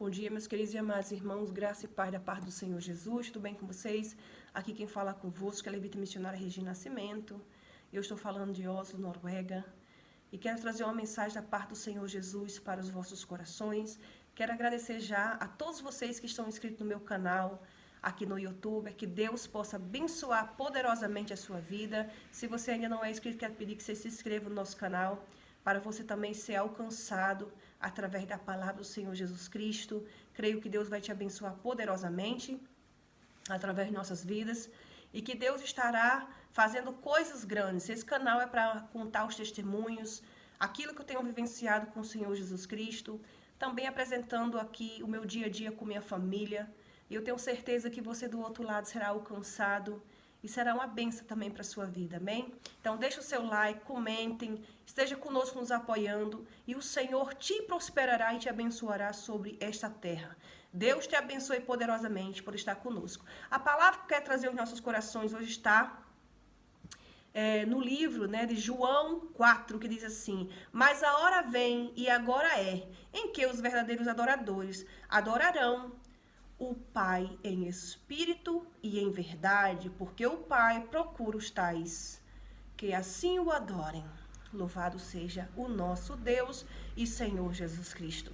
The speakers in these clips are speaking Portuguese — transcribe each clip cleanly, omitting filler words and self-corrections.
Bom dia, meus queridos e amados irmãos, graça e paz da parte do Senhor Jesus, tudo bem com vocês? Aqui quem fala convosco é a levita missionária Regina Nascimento. Eu estou falando de Oslo, Noruega, e quero trazer uma mensagem da parte do Senhor Jesus para os vossos corações. Quero agradecer já a todos vocês que estão inscritos no meu canal, aqui no YouTube, que Deus possa abençoar poderosamente a sua vida. Se você ainda não é inscrito, quero pedir que você se inscreva no nosso canal, para você também ser alcançado através da palavra do Senhor Jesus Cristo. Creio que Deus vai te abençoar poderosamente através de nossas vidas e que Deus estará fazendo coisas grandes. Esse canal é para contar os testemunhos, aquilo que eu tenho vivenciado com o Senhor Jesus Cristo, também apresentando aqui o meu dia a dia com minha família. E eu tenho certeza que você do outro lado será alcançado e será uma bênção também para a sua vida, amém? Então deixa o seu like, comentem, esteja conosco nos apoiando e o Senhor te prosperará e te abençoará sobre esta terra. Deus te abençoe poderosamente por estar conosco. A palavra que eu quero trazer aos nossos corações hoje está no livro de João 4, que diz assim: mas a hora vem e agora é, em que os verdadeiros adoradores adorarão o Pai em espírito e em verdade, porque o Pai procura os tais que assim o adorem. Louvado seja o nosso Deus e Senhor Jesus Cristo.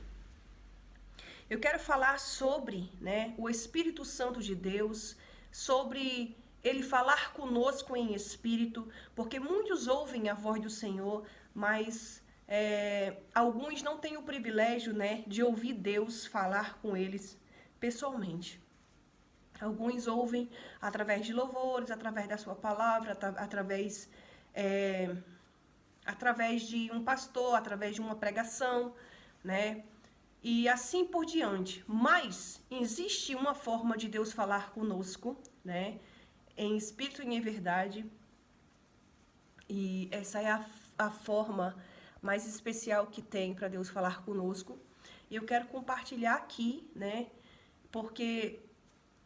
Eu quero falar sobre o Espírito Santo de Deus, sobre Ele falar conosco em espírito, porque muitos ouvem a voz do Senhor, mas alguns não têm o privilégio de ouvir Deus falar com eles pessoalmente. Alguns ouvem através de louvores, através da sua palavra, através de um pastor, através de uma pregação, e assim por diante. Mas existe uma forma de Deus falar conosco, em espírito e em verdade, e essa é a forma mais especial que tem para Deus falar conosco. E eu quero compartilhar aqui, porque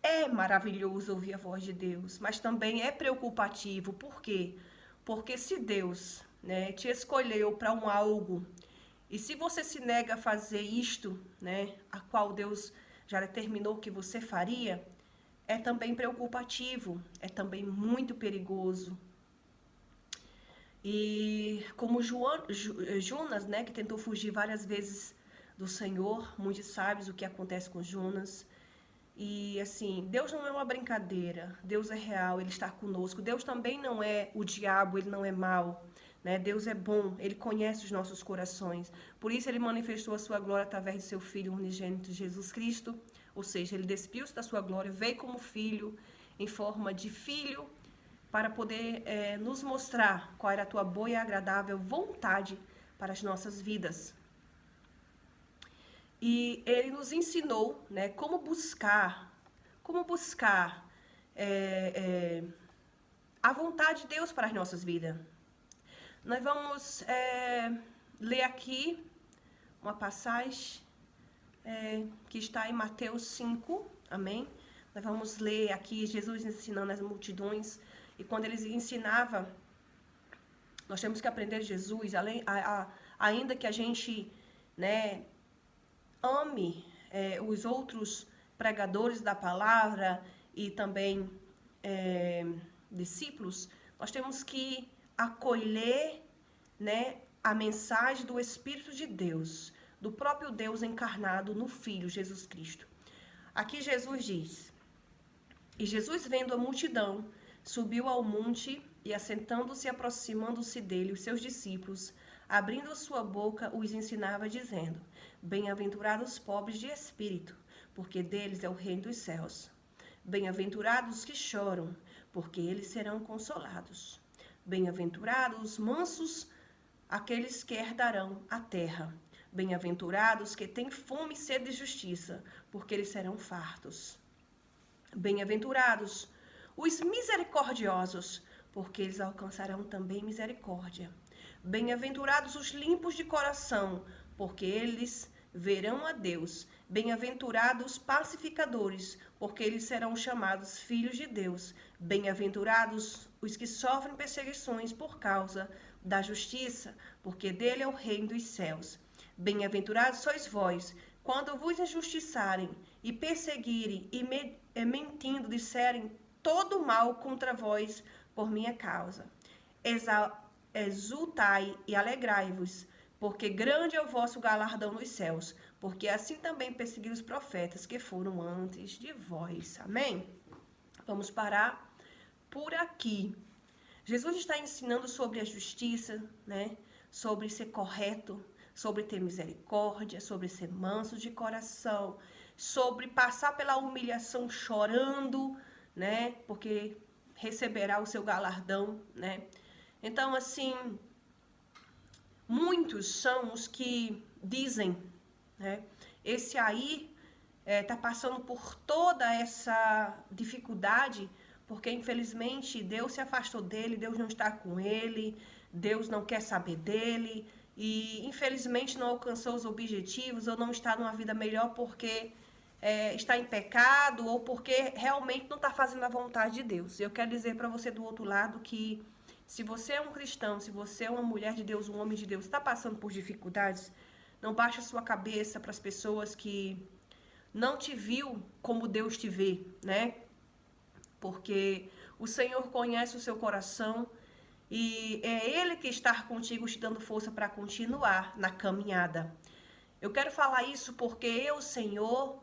é maravilhoso ouvir a voz de Deus, mas também é preocupativo. Por quê? Porque se Deus te escolheu para um algo, e se você se nega a fazer isto, a qual Deus já determinou que você faria, é também preocupativo, é também muito perigoso. E como Jonas, que tentou fugir várias vezes do Senhor, muitos sabem o que acontece com Jonas. E assim, Deus não é uma brincadeira, Deus é real, Ele está conosco. Deus também não é o diabo, Ele não é mau, Deus é bom, Ele conhece os nossos corações. Por isso Ele manifestou a sua glória através de seu Filho unigênito Jesus Cristo. Ou seja, Ele despiu-se da sua glória, veio como filho, em forma de filho, para poder nos mostrar qual era a tua boa e agradável vontade para as nossas vidas. E Ele nos ensinou como buscar a vontade de Deus para as nossas vidas. Nós vamos ler aqui uma passagem que está em Mateus 5, amém? Nós vamos ler aqui Jesus ensinando as multidões, e quando Ele ensinava, nós temos que aprender de Jesus, ainda que a gente ame os outros pregadores da palavra e também discípulos, nós temos que acolher a mensagem do Espírito de Deus, do próprio Deus encarnado no Filho Jesus Cristo. Aqui Jesus diz: e Jesus, vendo a multidão, subiu ao monte e, assentando-se e aproximando-se dele, os seus discípulos, abrindo a sua boca, os ensinava, dizendo: bem-aventurados os pobres de espírito, porque deles é o reino dos céus. Bem-aventurados os que choram, porque eles serão consolados. Bem-aventurados os mansos, aqueles que herdarão a terra. Bem-aventurados que têm fome e sede de justiça, porque eles serão fartos. Bem-aventurados os misericordiosos, porque eles alcançarão também misericórdia. Bem-aventurados os limpos de coração, porque eles verão a Deus. Bem-aventurados os pacificadores, porque eles serão chamados filhos de Deus. Bem-aventurados os que sofrem perseguições por causa da justiça, porque dele é o reino dos céus. Bem-aventurados sois vós, quando vos injustiçarem e perseguirem e mentindo disserem todo mal contra vós por minha causa, exultai e alegrai-vos, porque grande é o vosso galardão nos céus, porque assim também perseguiram os profetas que foram antes de vós. Amém? Vamos parar por aqui. Jesus está ensinando sobre a justiça, né? Sobre ser correto, sobre ter misericórdia, sobre ser manso de coração, sobre passar pela humilhação chorando, né? Porque receberá o seu galardão, né? Então, assim, muitos são os que dizem, né? Esse aí tá passando por toda essa dificuldade, porque infelizmente Deus se afastou dele, Deus não está com ele, Deus não quer saber dele, e infelizmente não alcançou os objetivos, ou não está numa vida melhor porque está em pecado, ou porque realmente não está fazendo a vontade de Deus. Eu quero dizer para você do outro lado que se você é um cristão, se você é uma mulher de Deus, um homem de Deus, está passando por dificuldades, não baixe a sua cabeça para as pessoas que não te viu como Deus te vê, né? Porque o Senhor conhece o seu coração e é Ele que está contigo te dando força para continuar na caminhada. Eu quero falar isso porque eu, Senhor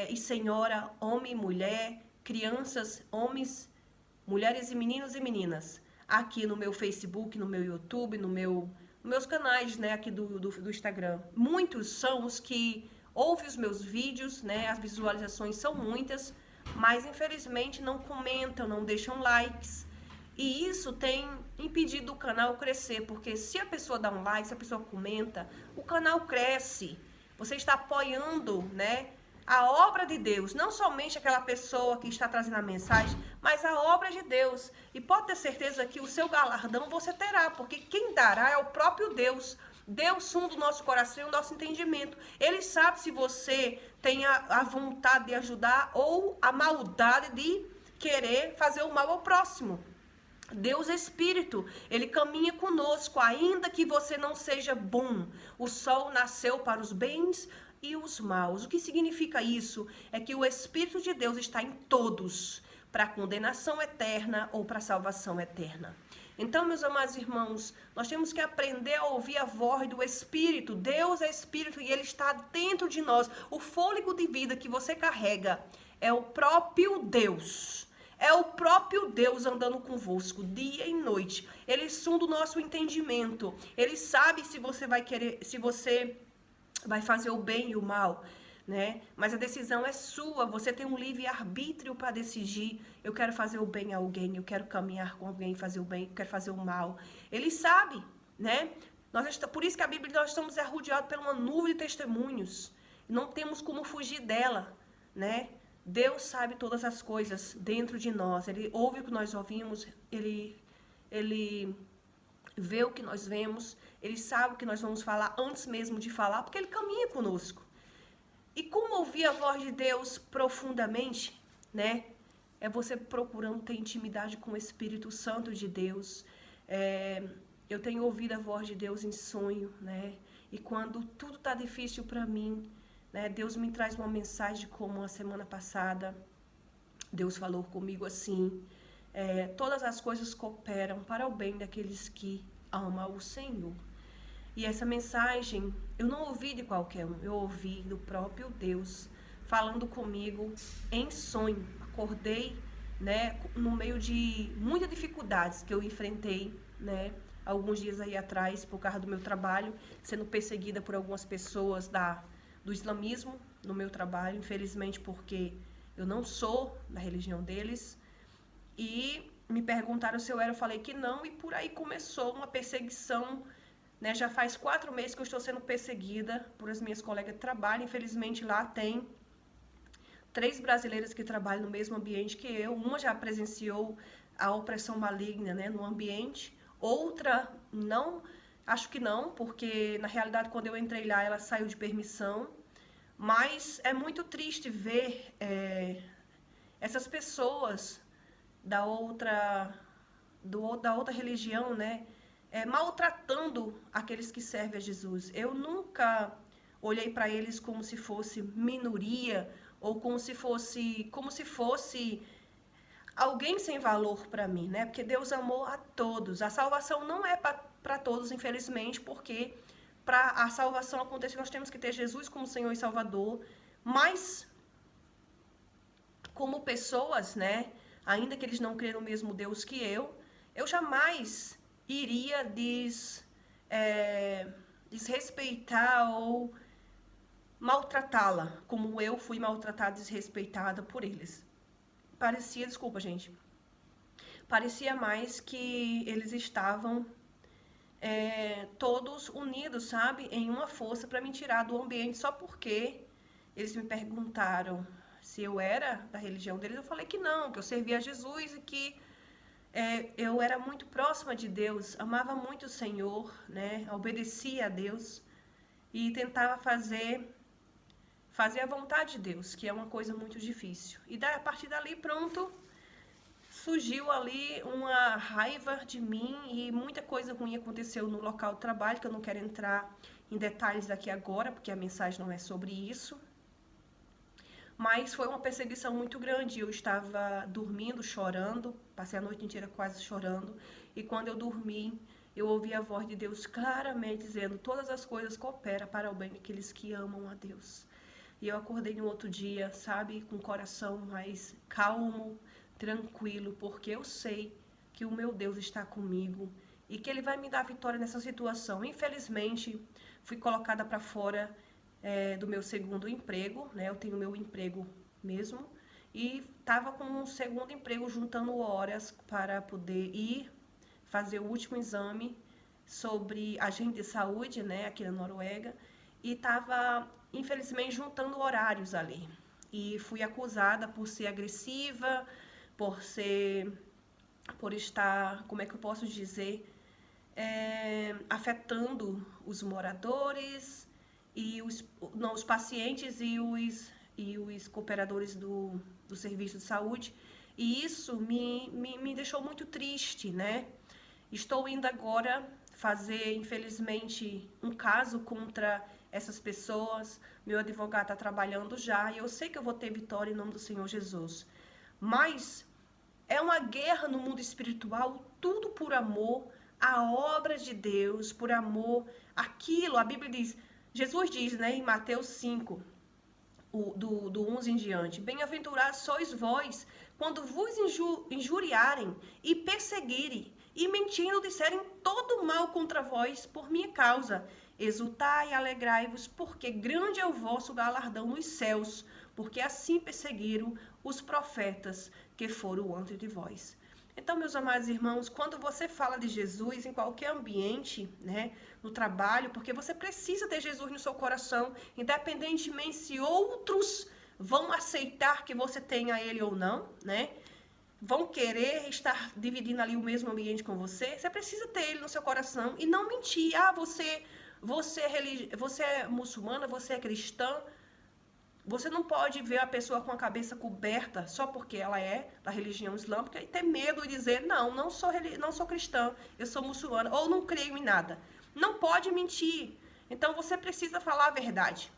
e Senhora, homem e mulher, crianças, homens, mulheres e meninos e meninas, aqui no meu Facebook, no meu YouTube, nos meus canais, né, aqui do Instagram. Muitos são os que ouvem os meus vídeos, né, as visualizações são muitas, mas infelizmente não comentam, não deixam likes. E isso tem impedido o canal crescer, porque se a pessoa dá um like, se a pessoa comenta, o canal cresce. Você está apoiando, né, a obra de Deus, não somente aquela pessoa que está trazendo a mensagem, mas a obra de Deus. E pode ter certeza que o seu galardão você terá, porque quem dará é o próprio Deus. Deus sonda o nosso coração e o nosso entendimento. Ele sabe se você tem a vontade de ajudar ou a maldade de querer fazer o mal ao próximo. Deus é Espírito, Ele caminha conosco, ainda que você não seja bom. O sol nasceu para os bens e os maus. O que significa isso? É que o Espírito de Deus está em todos, para a condenação eterna ou para a salvação eterna. Então, meus amados irmãos, nós temos que aprender a ouvir a voz do Espírito. Deus é Espírito e Ele está dentro de nós. O fôlego de vida que você carrega é o próprio Deus. É o próprio Deus andando convosco, dia e noite. Ele sonda o nosso entendimento. Ele sabe se você vai querer, se você vai fazer o bem e o mal, né? Mas a decisão é sua. Você tem um livre-arbítrio para decidir. Eu quero fazer o bem a alguém, eu quero caminhar com alguém, fazer o bem, eu quero fazer o mal. Ele sabe, né? Por isso que a Bíblia, nós estamos rodeados por uma nuvem de testemunhos. Não temos como fugir dela, né? Deus sabe todas as coisas dentro de nós. Ele ouve o que nós ouvimos, ele vê o que nós vemos, Ele sabe o que nós vamos falar antes mesmo de falar, porque Ele caminha conosco. E como ouvir a voz de Deus profundamente, né? É você procurando ter intimidade com o Espírito Santo de Deus. Eu tenho ouvido a voz de Deus em sonho, né? E quando tudo está difícil para mim, né? Deus me traz uma mensagem como a semana passada. Deus falou comigo assim: todas as coisas cooperam para o bem daqueles que amam o Senhor. E essa mensagem eu não ouvi de qualquer um, eu ouvi do próprio Deus falando comigo em sonho. Acordei, né, no meio de muitas dificuldades que eu enfrentei, né, alguns dias aí atrás, por causa do meu trabalho, sendo perseguida por algumas pessoas do islamismo no meu trabalho, infelizmente, porque eu não sou da religião deles. E me perguntaram se eu era, eu falei que não, e por aí começou uma perseguição, né? Já faz 4 meses que eu estou sendo perseguida por as minhas colegas de trabalho. Infelizmente, lá tem 3 brasileiras que trabalham no mesmo ambiente que eu. Uma já presenciou a opressão maligna, né, no ambiente. Outra, não, acho que não, porque na realidade quando eu entrei lá ela saiu de permissão. Mas é muito triste ver essas pessoas da outra religião, né, maltratando aqueles que servem a Jesus. Eu nunca olhei para eles como se fosse minoria ou como se fosse alguém sem valor para mim, né? Porque Deus amou a todos. A salvação não é para todos, infelizmente, porque para a salvação acontecer nós temos que ter Jesus como Senhor e Salvador, mas como pessoas, né? Ainda que eles não creem no mesmo Deus que eu jamais iria desrespeitar ou maltratá-la, como eu fui maltratada e desrespeitada por eles. Desculpa, gente, parecia mais que eles estavam todos unidos, sabe, em uma força para me tirar do ambiente só porque eles me perguntaram se eu era da religião deles. Eu falei que não, que eu servia a Jesus e que eu era muito próxima de Deus, amava muito o Senhor, né, obedecia a Deus e tentava fazer a vontade de Deus, que é uma coisa muito difícil. E a partir dali, pronto, surgiu ali uma raiva de mim e muita coisa ruim aconteceu no local de trabalho, que eu não quero entrar em detalhes aqui agora, porque a mensagem não é sobre isso. Mas foi uma perseguição muito grande. Eu estava dormindo, chorando, passei a noite inteira quase chorando. E quando eu dormi, eu ouvi a voz de Deus claramente dizendo: todas as coisas cooperam para o bem daqueles que amam a Deus. E eu acordei no outro dia, sabe, com o coração mais calmo, tranquilo, porque eu sei que o meu Deus está comigo e que Ele vai me dar vitória nessa situação. Infelizmente, fui colocada para fora do meu segundo emprego, né? Eu tenho meu emprego mesmo e estava com um segundo emprego juntando horas para poder ir fazer o último exame sobre agente de saúde, né, aqui na Noruega, e estava, infelizmente, juntando horários ali. E fui acusada por ser agressiva, por estar, como é que eu posso dizer, afetando os moradores e os pacientes e os cooperadores do serviço de saúde. E isso me deixou muito triste, né? Estou indo agora fazer, infelizmente, um caso contra essas pessoas. Meu advogado está trabalhando já e eu sei que eu vou ter vitória em nome do Senhor Jesus. Mas é uma guerra no mundo espiritual, tudo por amor à obra de Deus, por amor àquilo. A Bíblia diz, Jesus diz, né, em Mateus 5, do 11 em diante: bem-aventurados sois vós, quando vos injuriarem e perseguirem, e mentindo disserem todo mal contra vós por minha causa. Exultai e alegrai-vos, porque grande é o vosso galardão nos céus, porque assim perseguiram os profetas que foram antes de vós. Então, meus amados irmãos, quando você fala de Jesus em qualquer ambiente, né, no trabalho, porque você precisa ter Jesus no seu coração, independentemente se outros vão aceitar que você tenha ele ou não, né? Vão querer estar dividindo ali o mesmo ambiente com você, você precisa ter ele no seu coração e não mentir. Ah, você é muçulmana, você é cristã. Você não pode ver a pessoa com a cabeça coberta só porque ela é da religião islâmica e ter medo de dizer: não sou cristã, eu sou muçulmana, ou não creio em nada. Não pode mentir. Então você precisa falar a verdade.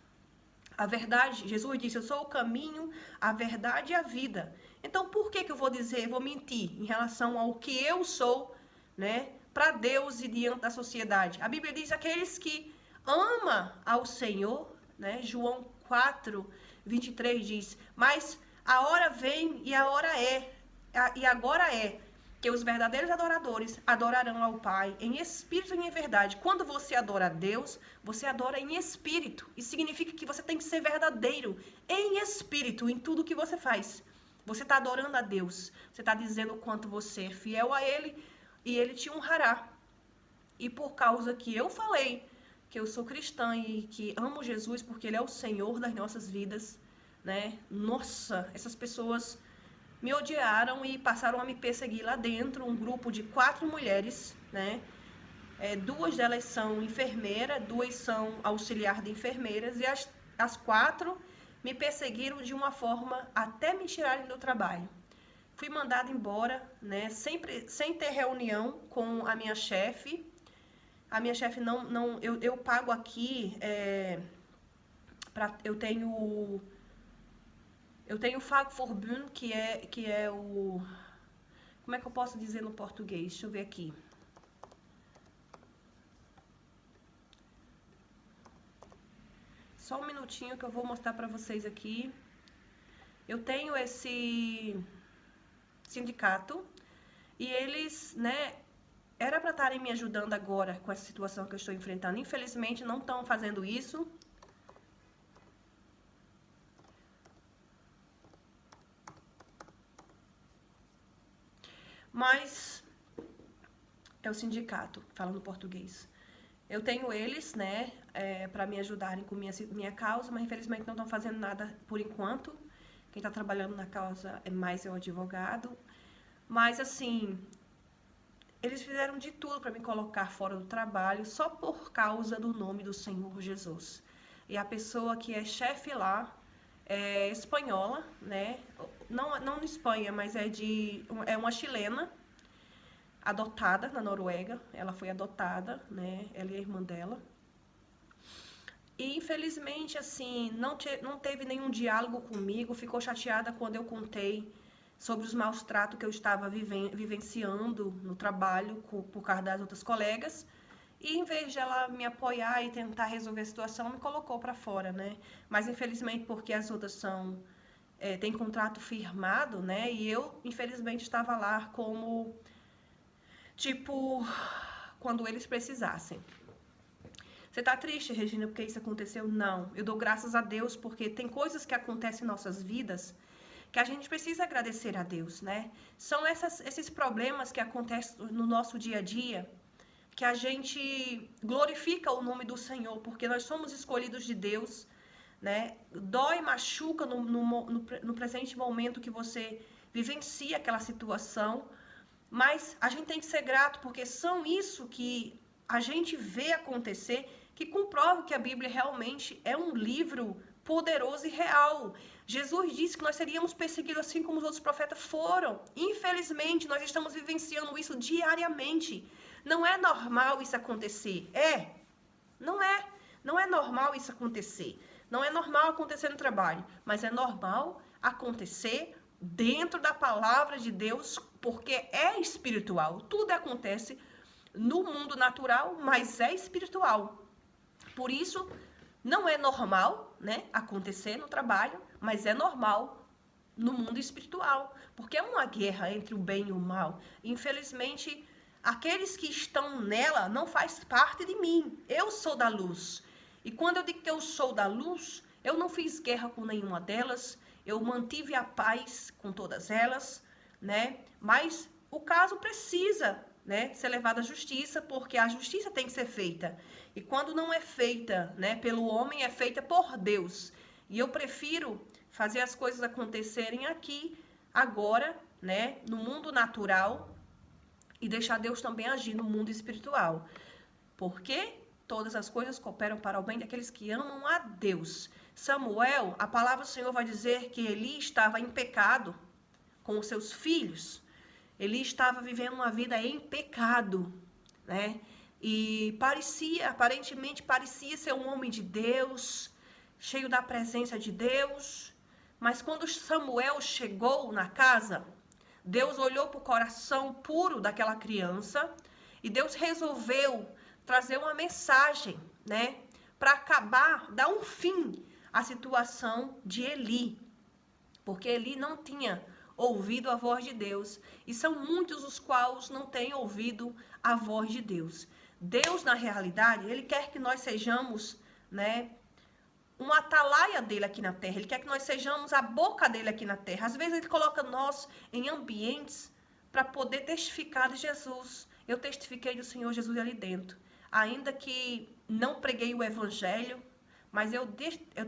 A verdade, Jesus disse: eu sou o caminho, a verdade e a vida. Então por que eu vou vou mentir em relação ao que eu sou, né, para Deus e diante da sociedade? A Bíblia diz: aqueles que amam ao Senhor, né, João 4, 23 diz: mas a hora vem e a hora e agora é, que os verdadeiros adoradores adorarão ao Pai em espírito e em verdade. Quando você adora a Deus, você adora em espírito. Isso significa que você tem que ser verdadeiro em espírito, em tudo que você faz. Você está adorando a Deus. Você está dizendo o quanto você é fiel a Ele e Ele te honrará. E por causa que eu falei que eu sou cristã e que amo Jesus porque Ele é o Senhor das nossas vidas, né? Nossa, essas pessoas me odiaram e passaram a me perseguir lá dentro. Um grupo de 4 mulheres, né? 2 delas são enfermeiras, 2 são auxiliar de enfermeiras e as 4 me perseguiram de uma forma até me tirarem do trabalho. Fui mandada embora, né? Sempre sem ter reunião com a minha chefe. A minha chefe eu pago aqui eu tenho o Fagforbund, que é o... Como é que eu posso dizer no português? Deixa eu ver aqui. Só um minutinho que eu vou mostrar para vocês aqui. Eu tenho esse sindicato e eles, né, era para estarem me ajudando agora com essa situação que eu estou enfrentando. Infelizmente, não estão fazendo isso. Mas é o sindicato, falando português. Eu tenho eles, né, para me ajudarem com minha causa, mas infelizmente não estão fazendo nada por enquanto. Quem está trabalhando na causa é mais o advogado. Mas, assim, eles fizeram de tudo para me colocar fora do trabalho só por causa do nome do Senhor Jesus. E a pessoa que é chefe lá é espanhola, né? Não na Espanha, mas é uma chilena, adotada na Noruega. Ela foi adotada, né? Ela e a irmã dela. E, infelizmente, assim, não teve nenhum diálogo comigo. Ficou chateada quando eu contei sobre os maus tratos que eu estava vivenciando no trabalho por causa das outras colegas. E, em vez de ela me apoiar e tentar resolver a situação, me colocou para fora, né? Mas, infelizmente, porque as outras têm contrato firmado, né? E eu, infelizmente, estava lá como, tipo, quando eles precisassem. Você tá triste, Regina, porque isso aconteceu? Não. Eu dou graças a Deus porque tem coisas que acontecem em nossas vidas que a gente precisa agradecer a Deus, né? São esses problemas que acontecem no nosso dia a dia que a gente glorifica o nome do Senhor, porque nós somos escolhidos de Deus, né? Dói, machuca no presente momento que você vivencia aquela situação, mas a gente tem que ser grato porque são isso que a gente vê acontecer, que comprova que a Bíblia realmente é um livro poderoso e real. Jesus disse que nós seríamos perseguidos assim como os outros profetas foram. Infelizmente, nós estamos vivenciando isso diariamente. Não é normal isso acontecer. Não é. Não é normal isso acontecer. Não é normal acontecer no trabalho, mas é normal acontecer dentro da palavra de Deus, porque é espiritual. Tudo acontece no mundo natural, mas é espiritual. Por isso, não é normal, né, acontecer no trabalho, mas é normal no mundo espiritual, porque é uma guerra entre o bem e o mal. Infelizmente, aqueles que estão nela não faz parte de mim. Eu sou da luz. E quando eu digo que eu sou da luz, eu não fiz guerra com nenhuma delas, eu mantive a paz com todas elas, né? Mas o caso precisa, né, ser levado à justiça, porque a justiça tem que ser feita. E quando não é feita, né, pelo homem, é feita por Deus. E eu prefiro fazer as coisas acontecerem aqui, agora, né, no mundo natural, e deixar Deus também agir no mundo espiritual. Porque todas as coisas cooperam para o bem daqueles que amam a Deus. Samuel, a palavra do Senhor vai dizer que Eli estava em pecado com os seus filhos. Eli estava vivendo uma vida em pecado, né? E aparentemente parecia ser um homem de Deus, cheio da presença de Deus. Mas quando Samuel chegou na casa, Deus olhou para o coração puro daquela criança e Deus resolveu trazer uma mensagem, né? Para acabar, dar um fim à situação de Eli. Porque Eli não tinha ouvido a voz de Deus. E são muitos os quais não têm ouvido a voz de Deus. Deus, na realidade, Ele quer que nós sejamos, né, uma atalaia dele aqui na terra. Ele quer que nós sejamos a boca dele aqui na terra. Às vezes Ele coloca nós em ambientes para poder testificar de Jesus. Eu testifiquei do Senhor Jesus ali dentro. Ainda que não preguei o evangelho, mas eu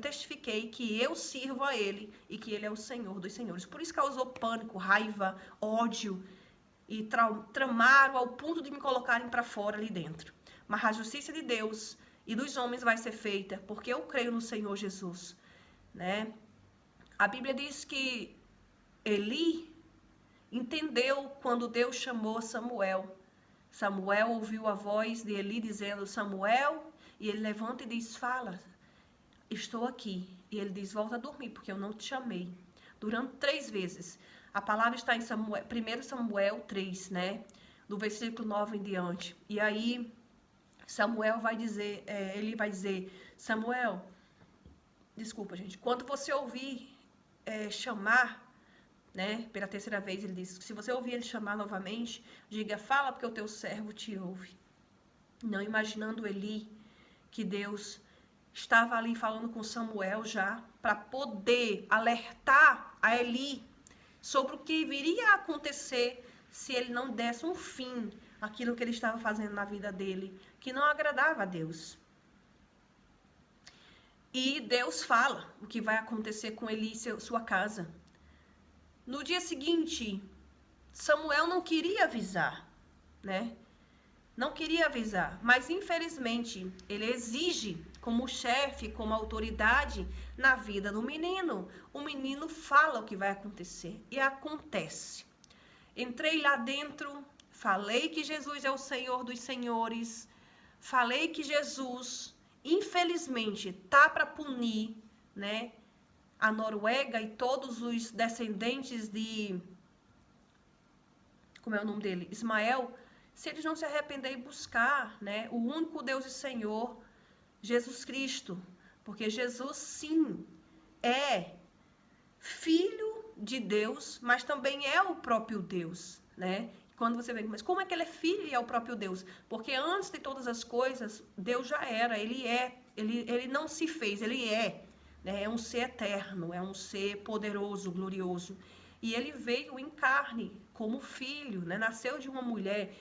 testifiquei que eu sirvo a Ele e que Ele é o Senhor dos senhores. Por isso causou pânico, raiva, ódio e tramaram ao ponto de me colocarem para fora ali dentro. Mas a justiça de Deus e dos homens vai ser feita, porque eu creio no Senhor Jesus, né? A Bíblia diz que Eli entendeu quando Deus chamou Samuel. Samuel ouviu a voz de Eli dizendo, Samuel, e ele levanta e diz, fala. estou aqui. E ele diz, volta a dormir, porque eu não te chamei. Durante 3 vezes. A palavra está em 1 Samuel 3, né? Do versículo 9 em diante. E aí, Samuel vai dizer, ele vai dizer, Samuel, desculpa, gente, quando você ouvir chamar, né, pela 3ª vez, ele diz, se você ouvir ele chamar novamente, diga, fala porque o teu servo te ouve. Não imaginando Eli que Deus estava ali falando com Samuel já, para poder alertar a Eli sobre o que viria a acontecer se ele não desse um fim àquilo que ele estava fazendo na vida dele, que não agradava a Deus. E Deus fala o que vai acontecer com Eli e sua casa. No dia seguinte, Samuel não queria avisar, né? Não queria avisar, mas infelizmente ele exige como chefe, como autoridade na vida do menino. O menino fala o que vai acontecer e acontece. Entrei lá dentro, falei que Jesus é o Senhor dos senhores, falei que Jesus, infelizmente, tá para punir, né, a Noruega e todos os descendentes de, como é o nome dele? Ismael, se eles não se arrependerem e buscar, né, o único Deus e Senhor, Jesus Cristo. Porque Jesus, sim, é filho de Deus, mas também é o próprio Deus, né? Quando você vê, mas como é que ele é filho e é o próprio Deus? Porque antes de todas as coisas, Deus já era, ele não se fez, ele é, né? É um ser eterno, é um ser poderoso, glorioso. E ele veio em carne como filho, né? Nasceu de uma mulher,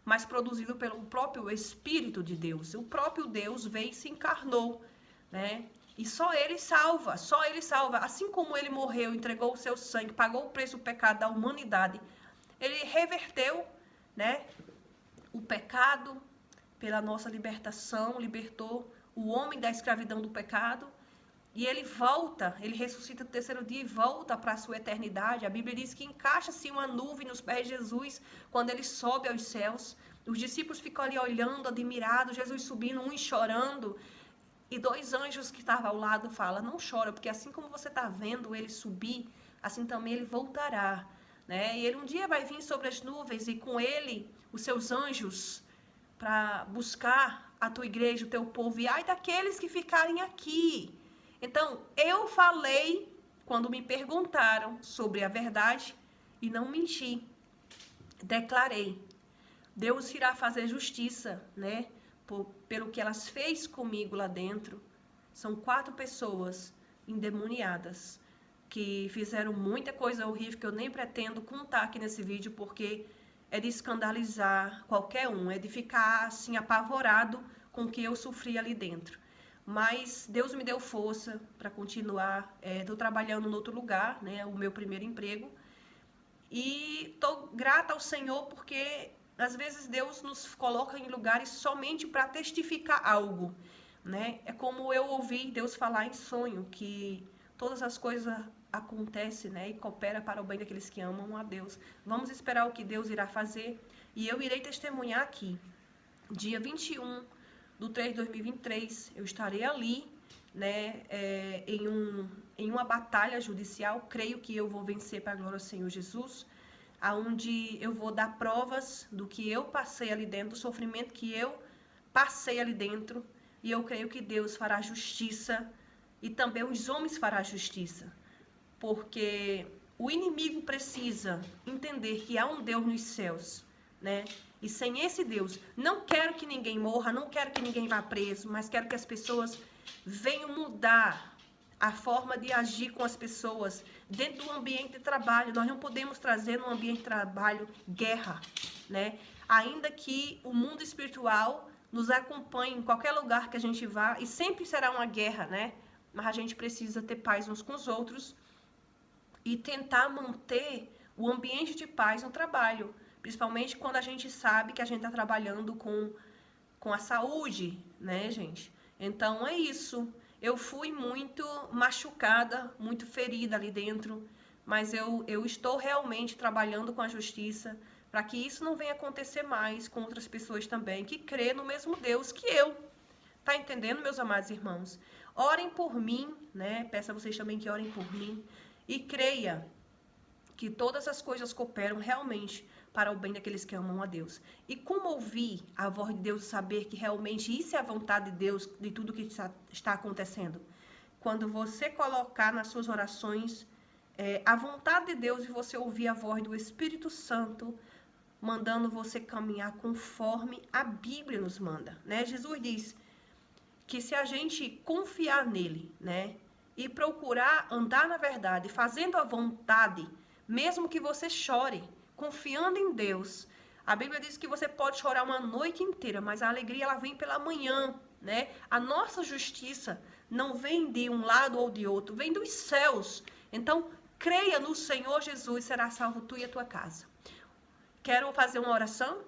mas produzido pelo próprio Espírito de Deus. O próprio Deus veio e se encarnou, né? E só ele salva, só ele salva. Assim como ele morreu, entregou o seu sangue, pagou o preço do pecado da humanidade, ele reverteu, né, o pecado pela nossa libertação, libertou o homem da escravidão do pecado. E ele volta, ele ressuscita no 3º dia e volta para a sua eternidade. A Bíblia diz que encaixa-se uma nuvem nos pés de Jesus quando ele sobe aos céus. Os discípulos ficam ali olhando, admirados, Jesus subindo, uns chorando. E 2 anjos que estavam ao lado falam, não chora, porque assim como você está vendo ele subir, assim também ele voltará, né? E ele um dia vai vir sobre as nuvens e com ele os seus anjos para buscar a tua igreja, o teu povo. E ai daqueles que ficarem aqui. Então, eu falei quando me perguntaram sobre a verdade e não menti. Declarei. Deus irá fazer justiça, né? Pelo que elas fez comigo lá dentro. São 4 pessoas endemoniadas que fizeram muita coisa horrível que eu nem pretendo contar aqui nesse vídeo, porque é de escandalizar qualquer um, é de ficar assim apavorado com o que eu sofri ali dentro. Mas Deus me deu força para continuar. Estou trabalhando em outro lugar, né? O meu primeiro emprego. E estou grata ao Senhor porque às vezes Deus nos coloca em lugares somente para testificar algo, né? É como eu ouvi Deus falar em sonho, que todas as coisas acontecem, né? E coopera para o bem daqueles que amam a Deus. Vamos esperar o que Deus irá fazer. E eu irei testemunhar aqui. Dia 21/3/2023, eu estarei ali, né? Em uma batalha judicial. Creio que eu vou vencer para a glória do Senhor Jesus, aonde eu vou dar provas do que eu passei ali dentro, do sofrimento que eu passei ali dentro, e eu creio que Deus fará justiça e também os homens fará justiça, porque o inimigo precisa entender que há um Deus nos céus, né? E sem esse Deus, não quero que ninguém morra, não quero que ninguém vá preso, mas quero que as pessoas venham mudar a forma de agir com as pessoas dentro do ambiente de trabalho. Nós não podemos trazer no ambiente de trabalho guerra, né? Ainda que o mundo espiritual nos acompanhe em qualquer lugar que a gente vá, e sempre será uma guerra, né? Mas a gente precisa ter paz uns com os outros e tentar manter o ambiente de paz no trabalho, principalmente quando a gente sabe que a gente está trabalhando com a saúde, né, gente? Então, é isso. Eu fui muito machucada, muito ferida ali dentro, mas eu estou realmente trabalhando com a justiça para que isso não venha acontecer mais com outras pessoas também, que crê no mesmo Deus que eu. Tá entendendo, meus amados irmãos? Orem por mim, né? Peço a vocês também que orem por mim. E creia que todas as coisas cooperam realmente para o bem daqueles que amam a Deus. E como ouvir a voz de Deus e saber que realmente isso é a vontade de Deus, de tudo que está acontecendo? Quando você colocar nas suas orações a vontade de Deus e você ouvir a voz do Espírito Santo, mandando você caminhar conforme a Bíblia nos manda, né? Jesus diz que se a gente confiar nele, né, e procurar andar na verdade, fazendo a vontade, mesmo que você chore, confiando em Deus, a Bíblia diz que você pode chorar uma noite inteira, mas a alegria ela vem pela manhã, né? A nossa justiça não vem de um lado ou de outro, vem dos céus. Então, creia no Senhor Jesus, será salvo tu e a tua casa. Quero fazer uma oração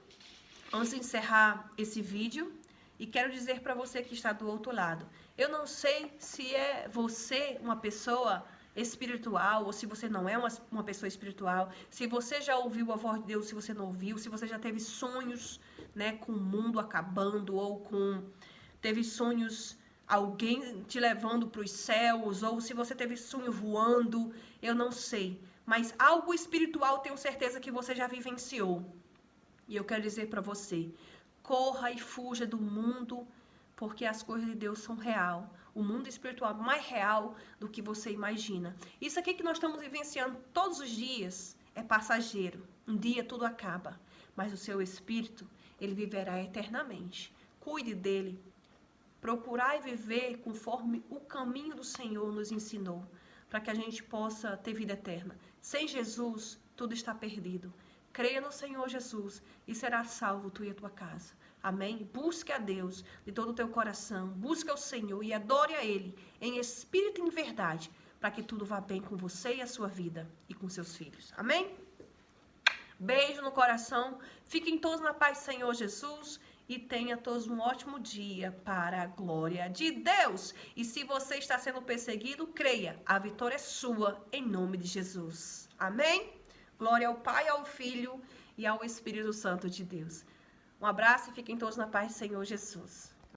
antes de encerrar esse vídeo e quero dizer para você que está do outro lado. Eu não sei se é você uma pessoa espiritual ou se você não é uma pessoa espiritual, se você já ouviu a voz de Deus, se você não ouviu, se você já teve sonhos, né, com o mundo acabando ou teve sonhos alguém te levando para os céus, ou se você teve sonho voando, eu não sei. Mas algo espiritual tenho certeza que você já vivenciou. E eu quero dizer para você, corra e fuja do mundo, porque as coisas de Deus são real. O mundo espiritual é mais real do que você imagina. Isso aqui que nós estamos vivenciando todos os dias é passageiro. Um dia tudo acaba, mas o seu espírito, ele viverá eternamente. Cuide dele. Procurai viver conforme o caminho do Senhor nos ensinou, para que a gente possa ter vida eterna. Sem Jesus, tudo está perdido. Creia no Senhor Jesus e será salvo tu e a tua casa. Amém? Busque a Deus de todo o teu coração, busque ao Senhor e adore a Ele em espírito e em verdade, para que tudo vá bem com você e a sua vida e com seus filhos. Amém? Beijo no coração, fiquem todos na paz do Senhor Jesus e tenha todos um ótimo dia para a glória de Deus. E se você está sendo perseguido, creia, a vitória é sua em nome de Jesus. Amém? Glória ao Pai, ao Filho e ao Espírito Santo de Deus. Um abraço e fiquem todos na paz do Senhor Jesus.